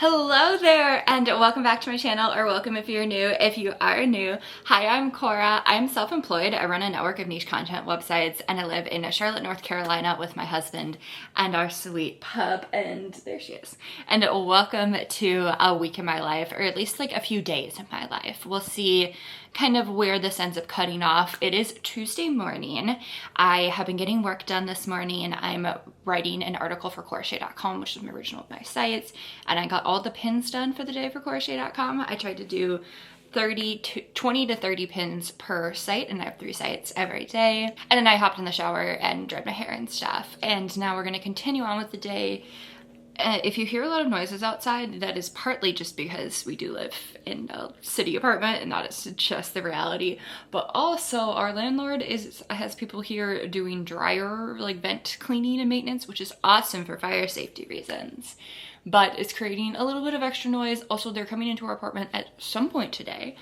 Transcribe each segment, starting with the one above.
Hello there and welcome back to my channel, or welcome if you're new. If you are new, hi, I'm Cora. I'm self-employed. I run a network of niche content websites and I live in Charlotte, North Carolina with my husband and our sweet pup, and there she is. And welcome to a week in my life, or at least like a few days in my life. We'll see kind of where this ends up cutting off. It is Tuesday morning. I have been getting work done this morning. I'm writing an article for crochet.com, which is my original of my sites, and I got all the pins done for the day for crochet.com. I tried to do 20 to 30 pins per site, and I have 3 sites every day. And then I hopped in the shower and dried my hair and stuff. And now we're gonna continue on with the day. If you hear a lot of noises outside, that is partly just because we do live in a city apartment and that is just the reality. But also our landlord has people here doing dryer, like vent cleaning and maintenance, which is awesome for fire safety reasons. But it's creating a little bit of extra noise. Also, they're coming into our apartment at some point today.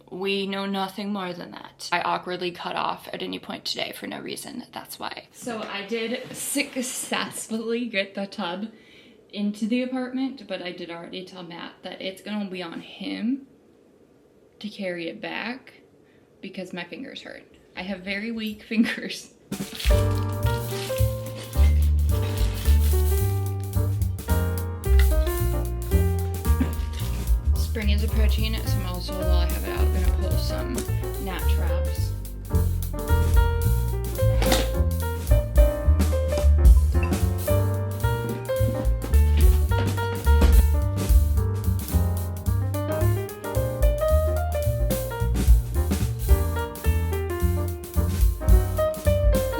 We know nothing more than that. I awkwardly cut off at any point today for no reason. That's why. So I did successfully get the tub into the apartment, but I did already tell Matt that it's gonna be on him to carry it back because my fingers hurt. I have very weak fingers. Spring is approaching, so I'm also, while I have it out, gonna pull some gnat traps.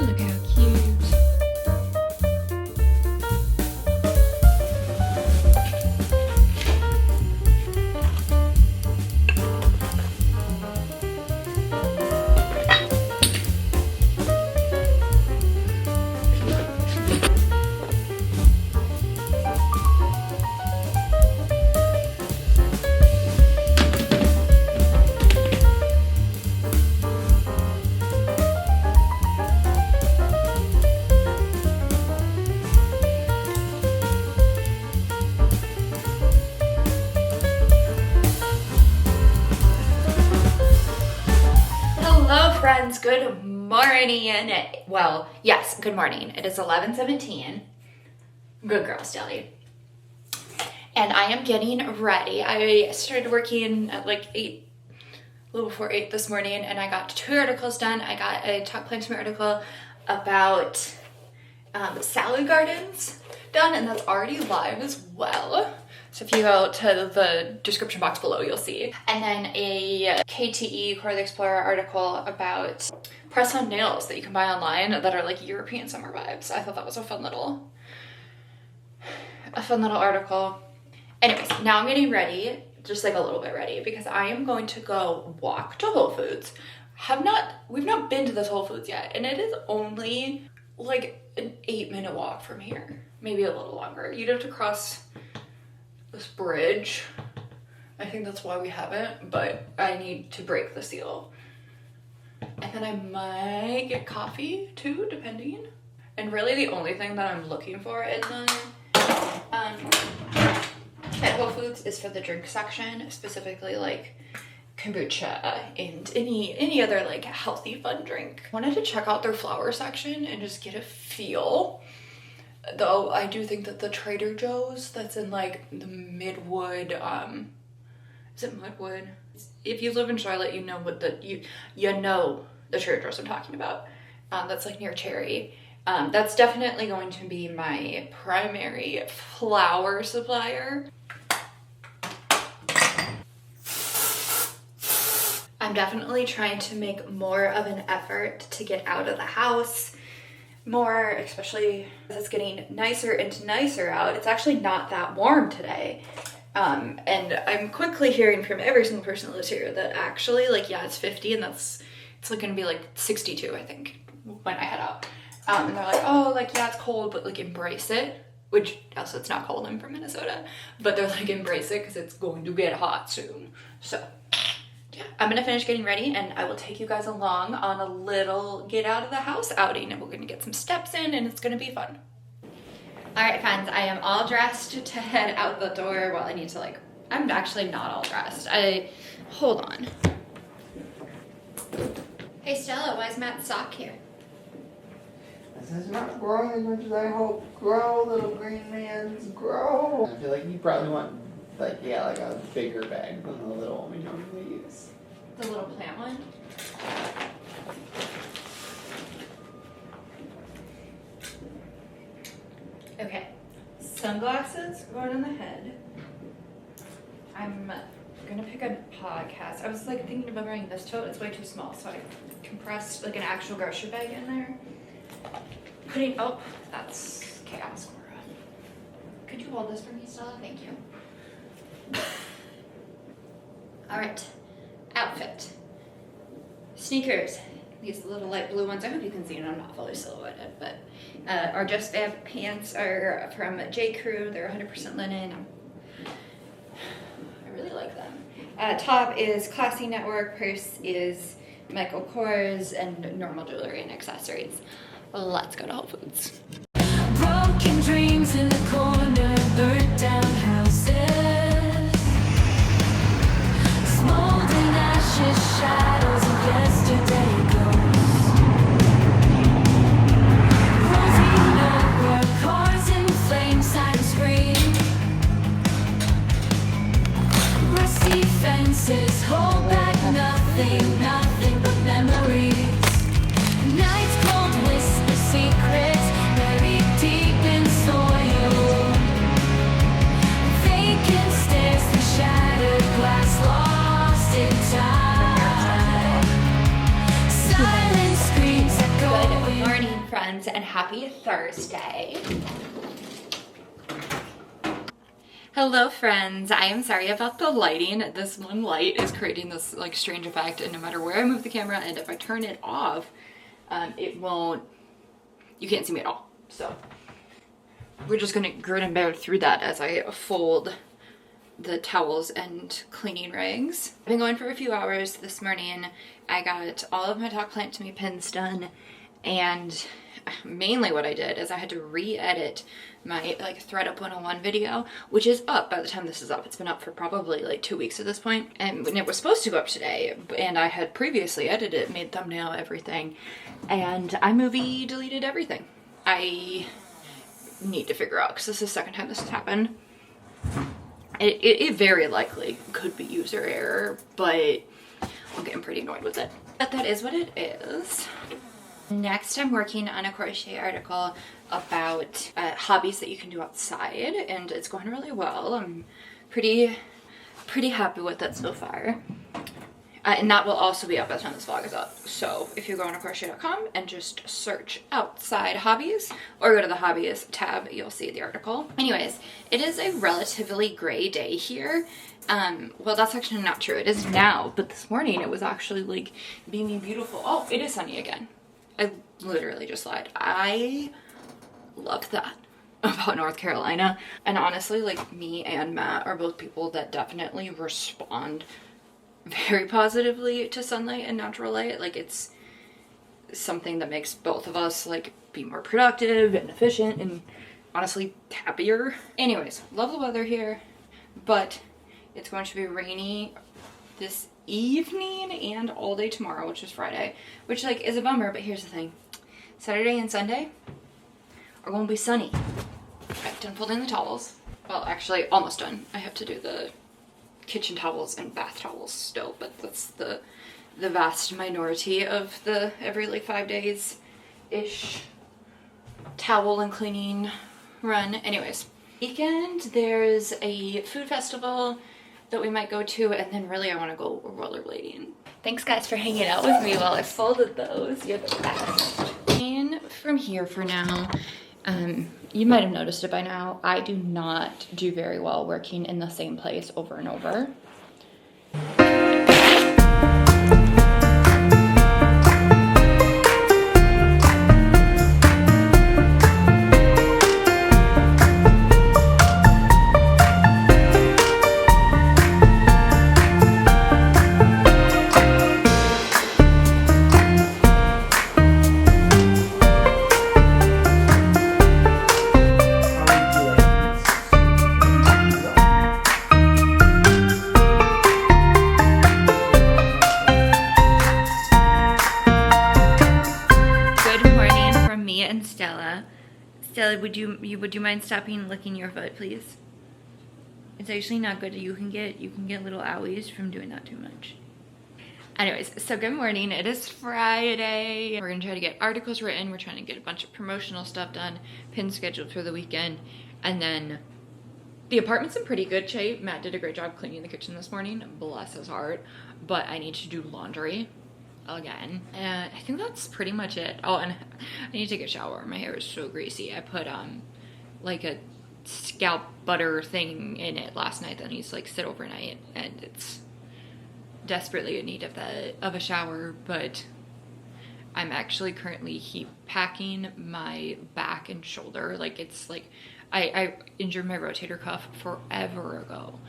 Look how cute. Hello friends, good morning. Well, yes, good morning. It is 11:17. Good girl, Stelly. And I am getting ready. I started working at like 8, a little before 8 this morning, and I got 2 articles done. I got a Talk Plantsman article about salad gardens done, and that's already live as well. So if you go to the description box below, you'll see. And then a KTE, Core the Explorer article about press-on nails that you can buy online that are like European summer vibes. I thought that was a fun little article. Anyways, now I'm getting ready, just like a little bit ready, because I am going to go walk to Whole Foods. We've not been to this Whole Foods yet, and it is only like an 8-minute walk from here, maybe a little longer. You'd have to cross this bridge. I think that's why we haven't, but I need to break the seal. And then I might get coffee too, depending. And really the only thing that I'm looking for in the at Whole Foods is for the drink section, specifically like kombucha and any other like healthy fun drink. I wanted to check out their flower section and just get a feel. Though I do think that the Trader Joe's that's in like the Midwood, is it Midwood? If you live in Charlotte, you know what you know the Trader Joe's I'm talking about. That's like near Cherry. That's definitely going to be my primary flower supplier. I'm definitely trying to make more of an effort to get out of the house more, especially as it's getting nicer and nicer out. It's actually not that warm today. And I'm quickly hearing from every single person that lives here that actually, like, yeah, it's 50 and it's like gonna be like 62, I think, when I head out. And they're like, oh, like, yeah, it's cold, but like embrace it. Which also, it's not cold, I'm from Minnesota, but they're like, embrace it because it's going to get hot soon. So yeah, I'm gonna finish getting ready and I will take you guys along on a little get out of the house outing, and we're gonna get some steps in and it's gonna be fun. Alright friends, I am all dressed to head out the door. Well, I need to I'm actually not all dressed. Hold on. Hey Stella, why is Matt's sock here? This is not growing as much as I hope. Grow, little green man's, grow. I feel like you probably want, like a bigger bag than the little one we normally use. The little plant one? Okay, sunglasses going on the head. I'm gonna pick a podcast. I was thinking about bringing this tote. It's way too small, so I compressed an actual grocery bag in there. Oh, that's chaos, Cora. Could you hold this for me, Stella? Thank you. All right, outfit. Sneakers. These little light blue ones. I hope you can see them. I'm not fully silhouetted, but are just they have pants are from J. Crew. They're 100% linen. I really like them. Top is Classy Network. Purse is Michael Kors, and normal jewelry and accessories. Let's go to Whole Foods. Broken dreams in the corner, burnt down houses, smoldering ashes, shadows of yesterday ghosts. Rosy nowhere, cars in flames, sirens scream. Rusty fences hold back nothing, nothing but memories. Nights cold whisper secrets buried deep in soil. Vacant stares, the shattered glass lost in time. Silent screams echo. Good morning, friends, and happy Thursday. Hello friends, I am sorry about the lighting. This one light is creating this strange effect, and no matter where I move the camera and if I turn it off, it won't, you can't see me at all. So we're just gonna grin and bear through that as I fold the towels and cleaning rags. I've been going for a few hours this morning. I got all of my Talk Plant to Me pins done, and mainly what I did is I had to re-edit my Thread Up 101 video, which is up by the time this is up. It's been up for probably 2 weeks at this point, and it was supposed to go up today, and I had previously edited it, made thumbnail, everything, and iMovie deleted everything. I need to figure out, because this is the second time this has happened. It very likely could be user error, but I'm getting pretty annoyed with it. But that is what it is. Next, I'm working on a crochet article about hobbies that you can do outside, and it's going really well. I'm pretty happy with it so far. And that will also be up by the time this vlog is up. So if you go on crochet.com and just search outside hobbies or go to the hobbies tab, you'll see the article. Anyways, it is a relatively gray day here. Well, that's actually not true. It is now, but this morning it was actually beaming beautiful. Oh, it is sunny again. I literally just lied. I loved that about North Carolina. And honestly, me and Matt are both people that definitely respond very positively to sunlight and natural light. It's something that makes both of us be more productive and efficient and honestly happier. Anyways, love the weather here, but it's going to be rainy this evening and all day tomorrow, which is Friday, which is a bummer. But here's the thing, Saturday and Sunday are going to be sunny. I've done folding the towels. Well, actually almost done. I have to do the kitchen towels and bath towels still, but that's the vast minority of the every 5 days ish towel and cleaning run. Anyways, weekend there's a food festival that we might go to, and then really I want to go rollerblading. Thanks guys for hanging out with me while I folded those. You're the best. And from here for now, you might have noticed it by now, I do not do very well working in the same place over and over. Stella, would you mind stopping licking your foot, please? It's actually not good. You can get little owies from doing that too much. Anyways, so good morning. It is Friday. We're gonna try to get articles written. We're trying to get a bunch of promotional stuff done, pins scheduled for the weekend, and then the apartment's in pretty good shape. Matt did a great job cleaning the kitchen this morning, bless his heart, but I need to do laundry again, and I think that's pretty much it. Oh, and I need to take a shower. My hair is so greasy. I put like a scalp butter thing in it last night that needs to like sit overnight, and it's desperately in need of a shower, but I'm actually currently heat packing my back and shoulder. Like, it's like I injured my rotator cuff forever ago,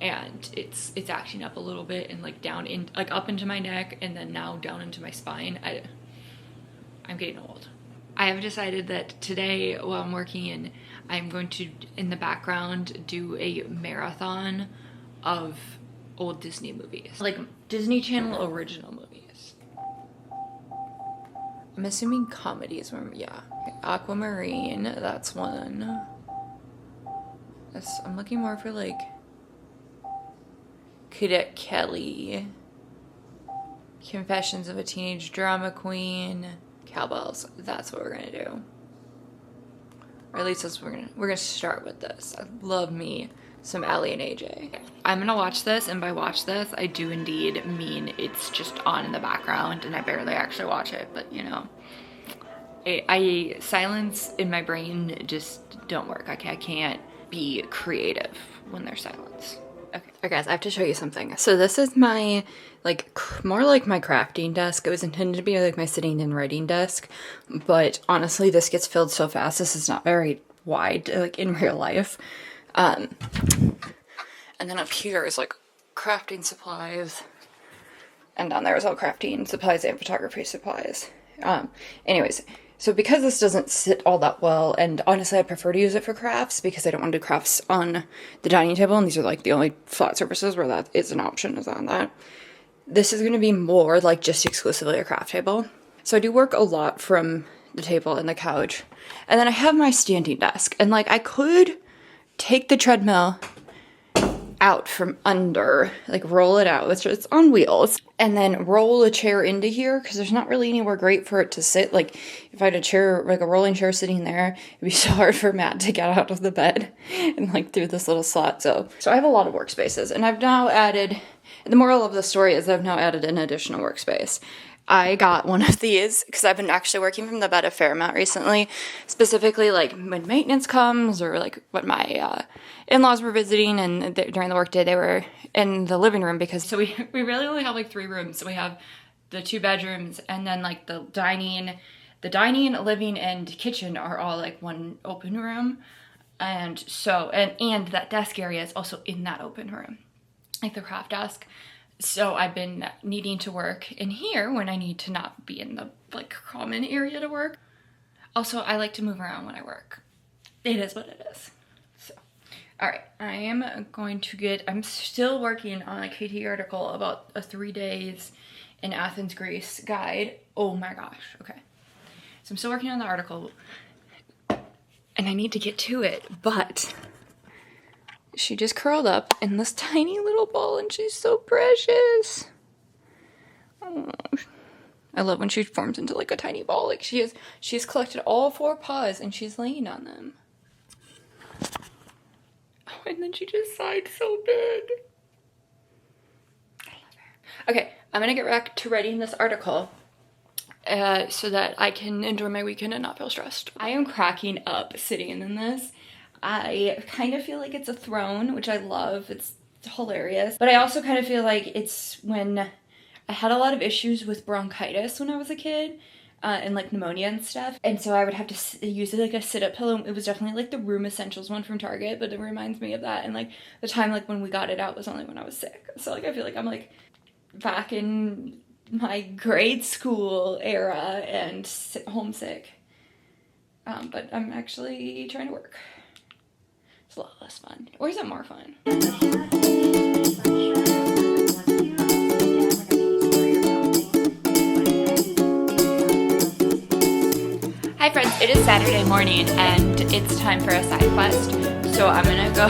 and it's acting up a little bit, and like down in like up into my neck, and then now down into my spine. I'm getting old. I have decided that today while I'm working, I'm going to in the background do a marathon of old Disney movies, like Disney Channel original movies. I'm assuming comedies. Yeah, Aquamarine, that's one. I'm looking more for like Cadet Kelly, Confessions of a Teenage Drama Queen, Cowbells. That's what we're gonna do, or at least that's what we're gonna start with this. I love me some Ellie and AJ. I'm gonna watch this, and by watch this, I do indeed mean it's just on in the background, and I barely actually watch it, but you know, I silence in my brain just don't work. I can't be creative when there's silence. Okay, guys, I have to show you something. So this is my, like, more like my crafting desk. It was intended to be like my sitting and writing desk, but honestly, this gets filled so fast. This is not very wide, like in real life. And then up here is like crafting supplies, and down there is all crafting supplies and photography supplies. Anyways, so because this doesn't sit all that well, and honestly I prefer to use it for crafts because I don't want to do crafts on the dining table, and these are like the only flat surfaces where that is an option, is on that. This is going to be more like just exclusively a craft table. So I do work a lot from the table and the couch, and then I have my standing desk, and like I could take the treadmill out from under, like roll it out, it's on wheels, and then roll a chair into here, because there's not really anywhere great for it to sit. Like if I had a chair, like a rolling chair sitting there, it'd be so hard for Matt to get out of the bed and like through this little slot. So I have a lot of workspaces, and I've now added, the moral of the story is I've now added an additional workspace. I got one of these because I've been actually working from the bed a fair amount recently, specifically like when maintenance comes, or like when my in-laws were visiting, and during the workday they were in the living room, because so we really only have like 3 rooms. So we have the 2 bedrooms, and then like the dining, living, and kitchen are all like one open room, and so and that desk area is also in that open room, like the craft desk. So I've been needing to work in here when I need to not be in the like common area to work. Also, I like to move around when I work. It is what it is. So, all right, I'm still working on a KT article about a 3 days in Athens, Greece guide. Oh my gosh, okay. So I'm still working on the article, and I need to get to it, but she just curled up in this tiny little ball, and she's so precious. Oh, I love when she forms into like a tiny ball. Like she's collected all 4 paws, and she's laying on them. Oh, and then she just sighed so big. I love her. Okay, I'm gonna get back to writing this article so that I can enjoy my weekend and not feel stressed. I am cracking up sitting in this. I kind of feel like it's a throne, which I love. It's hilarious. But I also kind of feel like it's when I had a lot of issues with bronchitis when I was a kid, and like pneumonia and stuff. And so I would have to use like a sit-up pillow. It was definitely like the Room Essentials one from Target, but it reminds me of that. And like the time like when we got it out was only when I was sick. So like I feel like I'm like back in my grade school era and homesick. But I'm actually trying to work. It's a lot less fun. Or is it more fun? Hi friends, it is Saturday morning, and it's time for a side quest. So I'm gonna go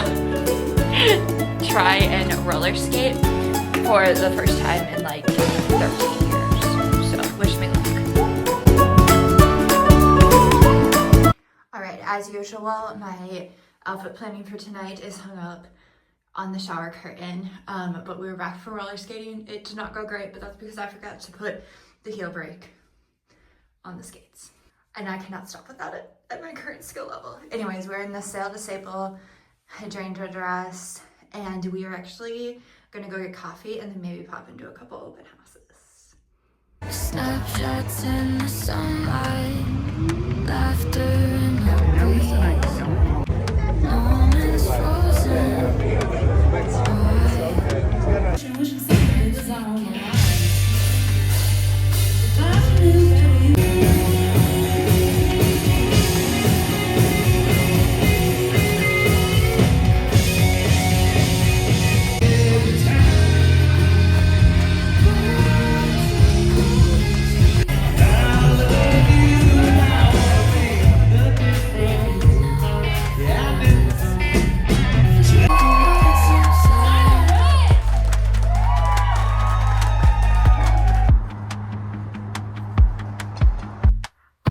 try and roller skate for the first time in like 13 years. So wish me luck. Alright, as usual, my outfit planning for tonight is hung up on the shower curtain, but we were back from roller skating. It did not go great, but that's because I forgot to put the heel brake on the skates. And I cannot stop without it at my current skill level. Anyways, we're in the Sail to Staple hydrangea dress, and we are actually gonna go get coffee and then maybe pop into a couple open houses. Snapshots in the sunlight, laughter in the breeze. Moments frozen.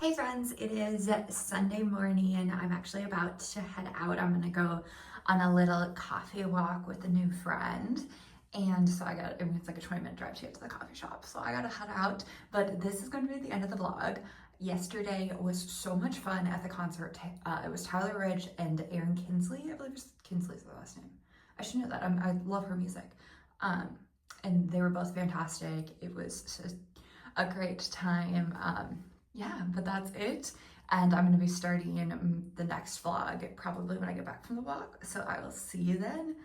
Hey friends, it is Sunday morning and I'm actually about to head out. I'm gonna go on a little coffee walk with a new friend. And so it's like a 20-minute drive to get to the coffee shop. So I gotta head out, but this is gonna be the end of the vlog. Yesterday was so much fun at the concert. It was Tyler Ridge and Erin Kinsey. I believe Kinsley's the last name. I should know that. I love her music. And they were both fantastic. It was just a great time. Yeah, but that's it. And I'm gonna be starting the next vlog probably when I get back from the walk. So I will see you then.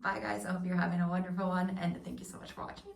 Bye guys, I hope you're having a wonderful one and thank you so much for watching.